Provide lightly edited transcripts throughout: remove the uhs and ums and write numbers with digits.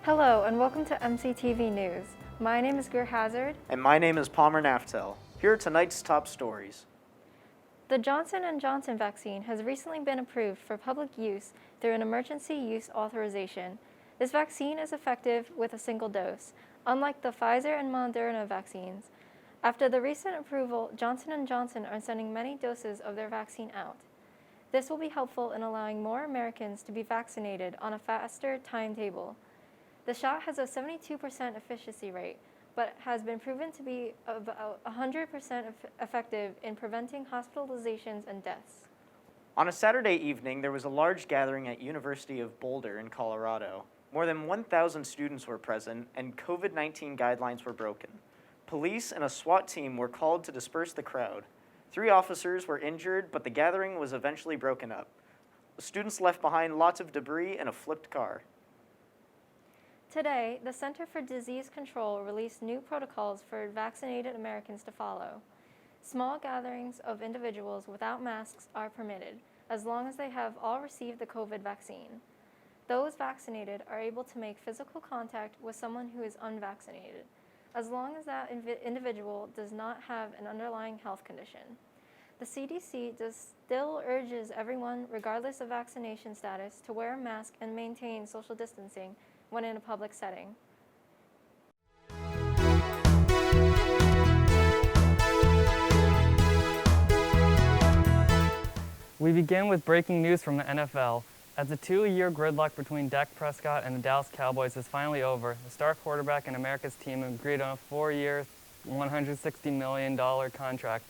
Hello and welcome to MCTV News. My name is Greer Hazard. And my name is Palmer Naftel. Here are tonight's top stories. The Johnson & Johnson vaccine has recently been approved for public use through an emergency use authorization. This vaccine is effective with a single dose, unlike the Pfizer and Moderna vaccines. After the recent approval, Johnson & Johnson are sending many doses of their vaccine out. This will be helpful in allowing more Americans to be vaccinated on a faster timetable. The shot has a 72% efficiency rate, but has been proven to be about 100% effective in preventing hospitalizations and deaths. On a Saturday evening, there was a large gathering at University of Boulder in Colorado. More than 1,000 students were present, and COVID-19 guidelines were broken. Police and a SWAT team were called to disperse the crowd. 3 officers were injured, but the gathering was eventually broken up. The students left behind lots of debris and a flipped car. Today, the Center for Disease Control released new protocols for vaccinated Americans to follow. Small gatherings of individuals without masks are permitted, as long as they have all received the COVID vaccine. Those vaccinated are able to make physical contact with someone who is unvaccinated, as long as that individual does not have an underlying health condition. The CDC still urges everyone, regardless of vaccination status, to wear a mask and maintain social distancing when in a public setting. We begin with breaking news from the NFL. As the 2-year gridlock between Dak Prescott and the Dallas Cowboys is finally over, the star quarterback and America's team agreed on a 4-year, $160 million contract.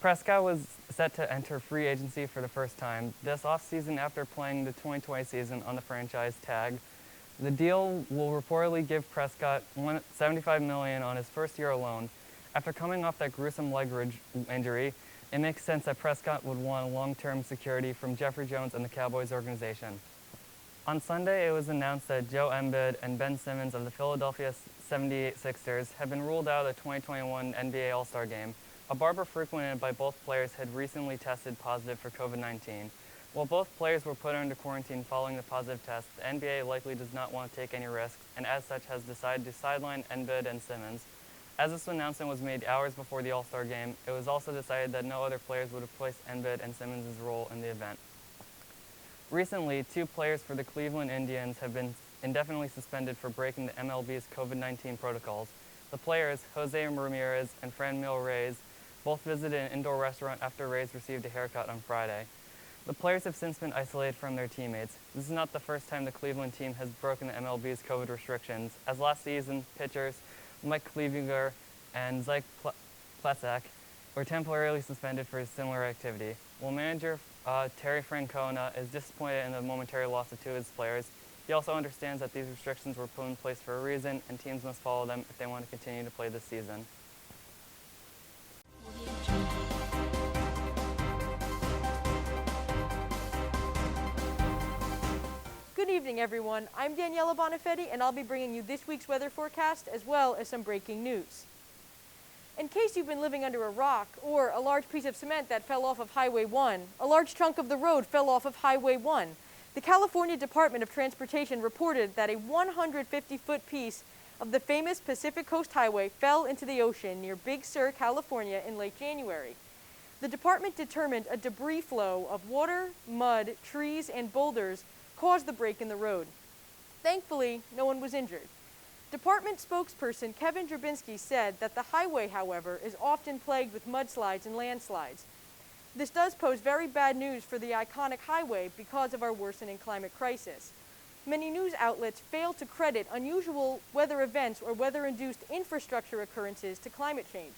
Prescott was set to enter free agency for the first time this offseason after playing the 2020 season on the franchise tag. The deal will reportedly give Prescott $75 million on his first year alone. After coming off that gruesome leg injury, it makes sense that Prescott would want long-term security from Jeffrey Jones and the Cowboys organization. On Sunday, it was announced that Joe Embiid and Ben Simmons of the Philadelphia 76ers have been ruled out of the 2021 NBA All-Star Game. A barber frequented by both players had recently tested positive for COVID-19. While both players were put under quarantine following the positive test, the NBA likely does not want to take any risks, and as such has decided to sideline Embiid and Simmons. As this announcement was made hours before the All-Star Game, it was also decided that no other players would replace Embiid and Simmons' role in the event. Recently, 2 players for the Cleveland Indians have been indefinitely suspended for breaking the MLB's COVID-19 protocols. The players, Jose Ramirez and Franmil Reyes, both visited an indoor restaurant after Reyes received a haircut on Friday. The players have since been isolated from their teammates. This is not the first time the Cleveland team has broken the MLB's COVID restrictions, as last season, pitchers Mike Clevinger and Zach Plesac were temporarily suspended for similar activity. While manager Terry Francona is disappointed in the momentary loss of 2 of his players, he also understands that these restrictions were put in place for a reason and teams must follow them if they want to continue to play this season. Good evening, everyone. I'm Daniela Bonifetti, and I'll be bringing you this week's weather forecast as well as some breaking news. In case you've been living under a rock or a large piece of cement that fell off of Highway 1, a large chunk of the road fell off of Highway 1. The California Department of Transportation reported that a 150-foot piece of the famous Pacific Coast Highway fell into the ocean near Big Sur, California in late January. The department determined a debris flow of water, mud, trees, and boulders caused the break in the road. Thankfully, no one was injured. Department spokesperson Kevin Drabinski said that the highway, however, is often plagued with mudslides and landslides. This does pose very bad news for the iconic highway because of our worsening climate crisis. Many news outlets fail to credit unusual weather events or weather-induced infrastructure occurrences to climate change.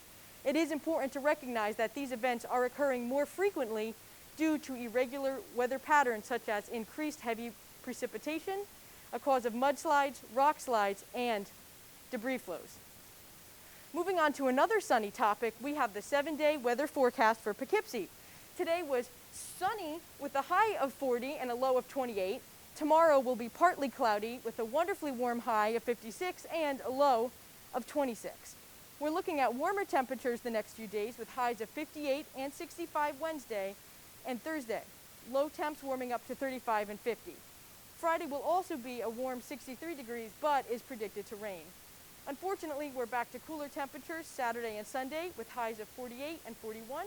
It is important to recognize that these events are occurring more frequently due to irregular weather patterns such as increased heavy precipitation, a cause of mudslides, rock slides, and debris flows. Moving on to another sunny topic, we have the 7-day weather forecast for Poughkeepsie. Today was sunny with a high of 40 and a low of 28. Tomorrow will be partly cloudy with a wonderfully warm high of 56 and a low of 26. We're looking at warmer temperatures the next few days with highs of 58 and 65 Wednesday and Thursday. Low temps warming up to 35 and 50. Friday will also be a warm 63 degrees, but is predicted to rain. Unfortunately, we're back to cooler temperatures Saturday and Sunday with highs of 48 and 41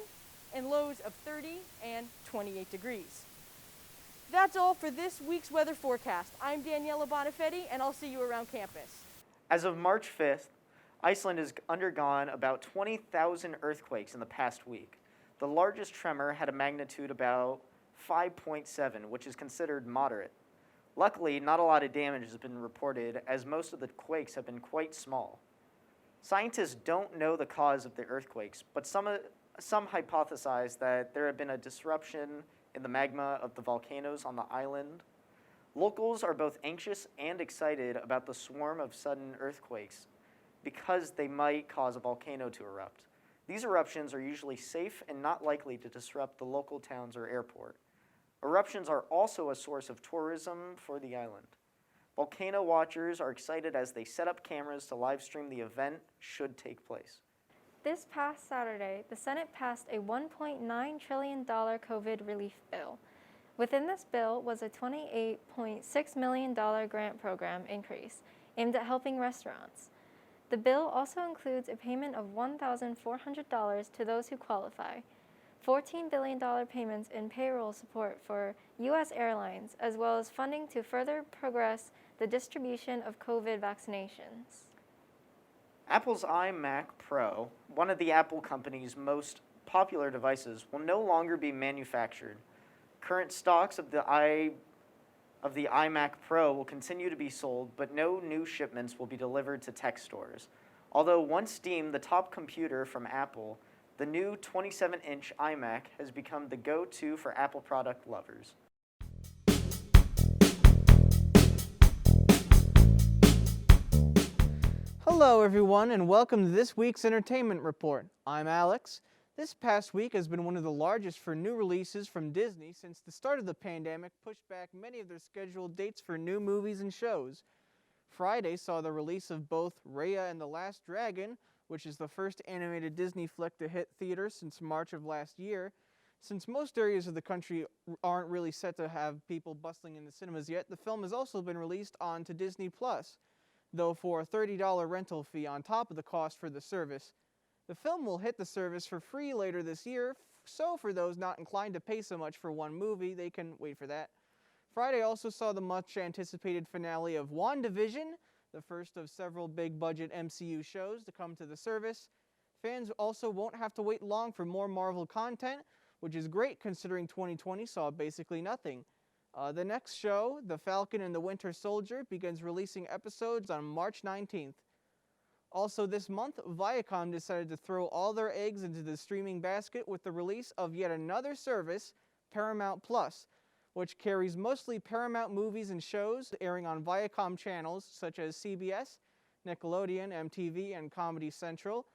and lows of 30 and 28 degrees. That's all for this week's weather forecast. I'm Daniela Bonifetti, and I'll see you around campus. As of March 5th, Iceland has undergone about 20,000 earthquakes in the past week. The largest tremor had a magnitude about 5.7, which is considered moderate. Luckily, not a lot of damage has been reported, as most of the quakes have been quite small. Scientists don't know the cause of the earthquakes, but some hypothesize that there have been a disruption in the magma of the volcanoes on the island. Locals are both anxious and excited about the swarm of sudden earthquakes because they might cause a volcano to erupt. These eruptions are usually safe and not likely to disrupt the local towns or airport. Eruptions are also a source of tourism for the island. Volcano watchers are excited as they set up cameras to live stream the event should take place. This past Saturday, the Senate passed a $1.9 trillion COVID relief bill. Within this bill was a $28.6 million grant program increase aimed at helping restaurants. The bill also includes a payment of $1,400 to those who qualify, $14 billion payments in payroll support for U.S. airlines, as well as funding to further progress the distribution of COVID vaccinations. Apple's iMac Pro, one of the Apple company's most popular devices, will no longer be manufactured. Current stocks of the iMac Pro will continue to be sold, but no new shipments will be delivered to tech stores. Although once deemed the top computer from Apple, the new 27-inch iMac has become the go-to for Apple product lovers. Hello everyone, and welcome to this week's Entertainment Report. I'm Alex. This past week has been one of the largest for new releases from Disney since the start of the pandemic pushed back many of their scheduled dates for new movies and shows. Friday saw the release of both Raya and the Last Dragon, which is the first animated Disney flick to hit theaters since March of last year. Since most areas of the country aren't really set to have people bustling in the cinemas yet, the film has also been released onto Disney+, though for a $30 rental fee on top of the cost for the service. The film will hit the service for free later this year, so for those not inclined to pay so much for one movie, they can wait for that. Friday also saw the much-anticipated finale of WandaVision, the first of several big-budget MCU shows to come to the service. Fans also won't have to wait long for more Marvel content, which is great considering 2020 saw basically nothing. The next show, The Falcon and the Winter Soldier, begins releasing episodes on March 19th. Also this month, Viacom decided to throw all their eggs into the streaming basket with the release of yet another service, Paramount+, which carries mostly Paramount movies and shows airing on Viacom channels such as CBS, Nickelodeon, MTV, and Comedy Central.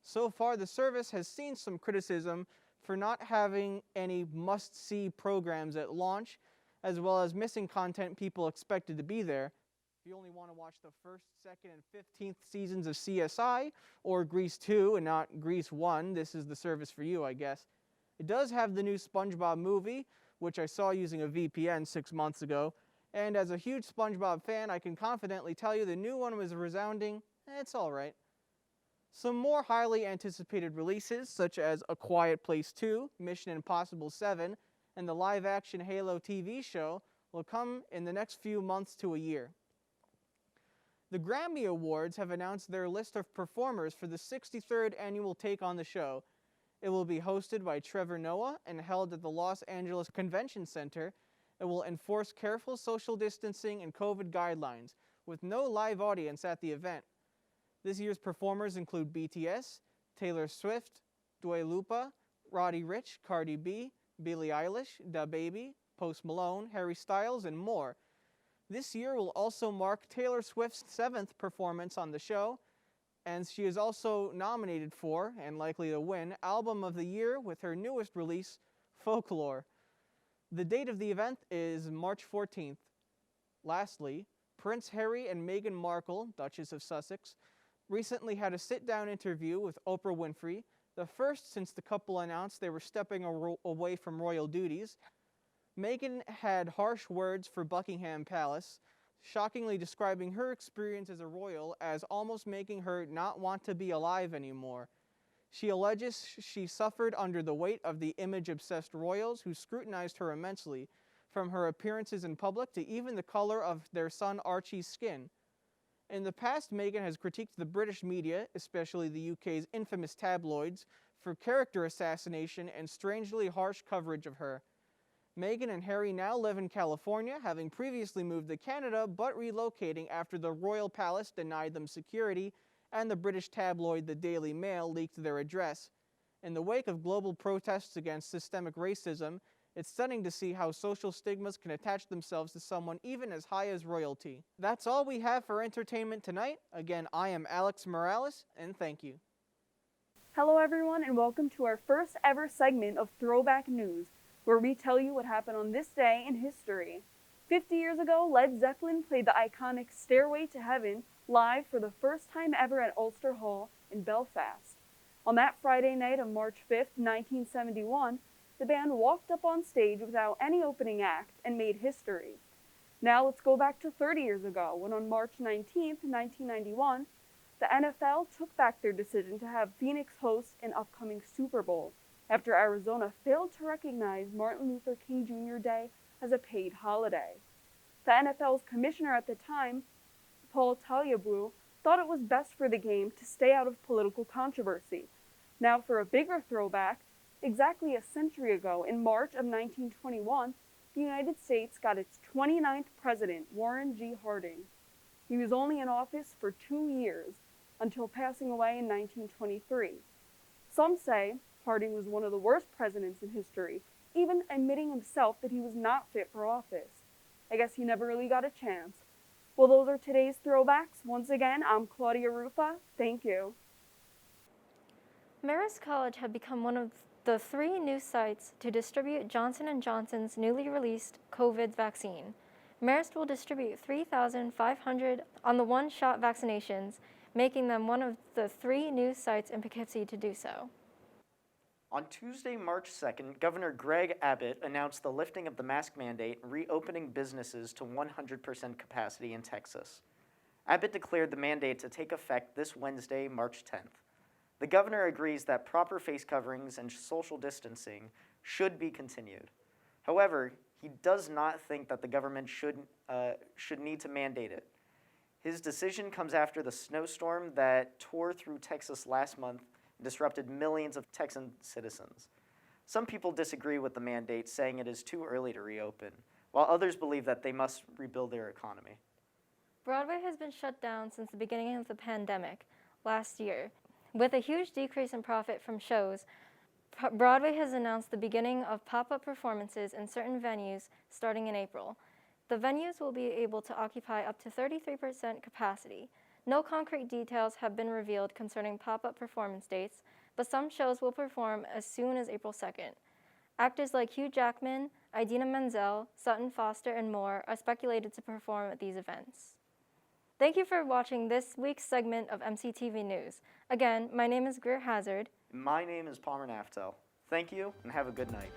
So far, the service has seen some criticism for not having any must-see programs at launch, as well as missing content people expected to be there. If you only want to watch the first, second, and 15th seasons of CSI, or Grease 2 and not Grease 1, this is the service for you, I guess. It does have the new SpongeBob movie, which I saw using a VPN 6 months ago, and as a huge SpongeBob fan, I can confidently tell you the new one was resounding, it's alright. Some more highly anticipated releases, such as A Quiet Place 2, Mission Impossible 7, and the live-action Halo TV show, will come in the next few months to a year. The Grammy Awards have announced their list of performers for the 63rd annual take on the show. It will be hosted by Trevor Noah and held at the Los Angeles Convention Center. It will enforce careful social distancing and COVID guidelines, with no live audience at the event. This year's performers include BTS, Taylor Swift, Dua Lipa, Roddy Ricch, Cardi B, Billie Eilish, DaBaby, Post Malone, Harry Styles, and more. This year will also mark Taylor Swift's 7th performance on the show, and she is also nominated for, and likely to win, Album of the Year with her newest release, Folklore. The date of the event is March 14th. Lastly, Prince Harry and Meghan Markle, Duchess of Sussex, recently had a sit-down interview with Oprah Winfrey, the first since the couple announced they were stepping away from royal duties. Meghan had harsh words for Buckingham Palace, shockingly describing her experience as a royal as almost making her not want to be alive anymore. She alleges she suffered under the weight of the image-obsessed royals who scrutinized her immensely, from her appearances in public to even the color of their son Archie's skin. In the past, Meghan has critiqued the British media, especially the UK's infamous tabloids, for character assassination and strangely harsh coverage of her. Meghan and Harry now live in California, having previously moved to Canada but relocating after the royal palace denied them security and the British tabloid The Daily Mail leaked their address. In the wake of global protests against systemic racism, it's stunning to see how social stigmas can attach themselves to someone even as high as royalty. That's all we have for entertainment tonight. Again, I am Alex Morales, and thank you. Hello everyone, and welcome to our first ever segment of Throwback News, where we tell you what happened on this day in history. 50 years ago, Led Zeppelin played the iconic Stairway to Heaven live for the first time ever at Ulster Hall in Belfast. On that Friday night of March 5th, 1971, the band walked up on stage without any opening act and made history. Now let's go back to 30 years ago, when on March 19th, 1991, the NFL took back their decision to have Phoenix host an upcoming Super Bowl after Arizona failed to recognize Martin Luther King Jr. Day as a paid holiday. The NFL's commissioner at the time, Paul Tagliabue, thought it was best for the game to stay out of political controversy. Now for a bigger throwback, exactly a century ago, in March of 1921, the United States got its 29th president, Warren G. Harding. He was only in office for 2 years, until passing away in 1923. Some say Harding was one of the worst presidents in history, even admitting himself that he was not fit for office. I guess he never really got a chance. Well, those are today's throwbacks. Once again, I'm Claudia Rufa. Thank you. Marist College had become one of the 3 new sites to distribute Johnson & Johnson's newly released COVID vaccine. Marist will distribute 3,500 on the one-shot vaccinations, making them one of the 3 new sites in Poughkeepsie to do so. On Tuesday, March 2nd, Governor Greg Abbott announced the lifting of the mask mandate and reopening businesses to 100% capacity in Texas. Abbott declared the mandate to take effect this Wednesday, March 10th. The governor agrees that proper face coverings and social distancing should be continued. However, he does not think that the government should need to mandate it. His decision comes after the snowstorm that tore through Texas last month and disrupted millions of Texan citizens. Some people disagree with the mandate, saying it is too early to reopen, while others believe that they must rebuild their economy. Broadway has been shut down since the beginning of the pandemic last year. With a huge decrease in profit from shows, Broadway has announced the beginning of pop-up performances in certain venues starting in April. The venues will be able to occupy up to 33% capacity. No concrete details have been revealed concerning pop-up performance dates, but some shows will perform as soon as April 2nd. Actors like Hugh Jackman, Idina Menzel, Sutton Foster, and more are speculated to perform at these events. Thank you for watching this week's segment of MCTV News. Again, my name is Greer Hazard. My name is Palmer Naftel. Thank you, and have a good night.